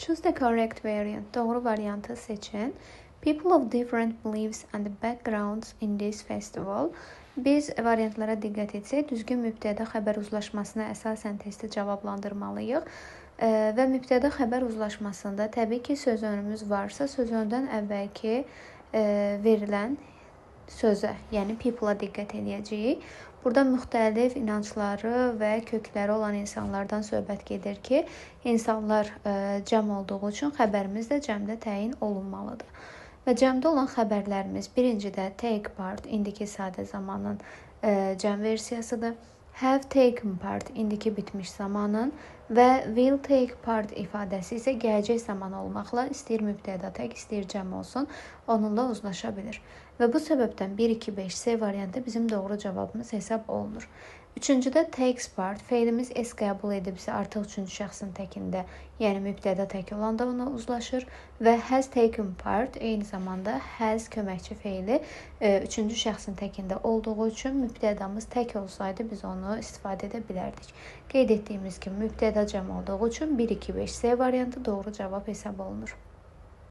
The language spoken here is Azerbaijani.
Choose the correct variant. Doğru variantı seçin. People of different beliefs and backgrounds in this festival. Biz variantlara diqqət etsək, düzgün mübtəda xəbər uzlaşmasına əsasən testi cavablandırmalıyıq. Və mübtəda xəbər uzlaşmasında təbii ki, söz önümüz varsa, söz öndən əvvəlki verilən sözə, yəni people-a diqqət edəcəyik. Burada müxtəlif inancları və kökləri olan insanlardan söhbət gedir ki, insanlar cəm olduğu üçün xəbərimiz də cəmdə təyin olunmalıdır. Və cəmdə olan xəbərlərimiz birincidə take part, indiki sadə zamanın cəm versiyasıdır. Have taken part, indiki bitmiş zamanın və will take part ifadəsi isə gələcək zaman olmaqla istəyir mübtəda tək, istəyir cəm olsun, onunla uzlaşa bilir. Və bu səbəbdən 1, 2, 5 C variantı bizim doğru cavabımız hesab olunur. Üçüncüdə takes part, feilimiz S qəbul edibsə artıq üçüncü şəxsin təkində, yəni mübtəda tək olanda ona uzlaşır və has taken part eyni zamanda has köməkçi feili üçüncü şəxsin təkində olduğu üçün mübtədamız tək olsaydı biz onu istifadə edə bilərdik. Qeyd etdiyimiz kimi mübtəda cəm olduğu üçün 1, 2, 5 C variantı doğru cavab hesab olunur.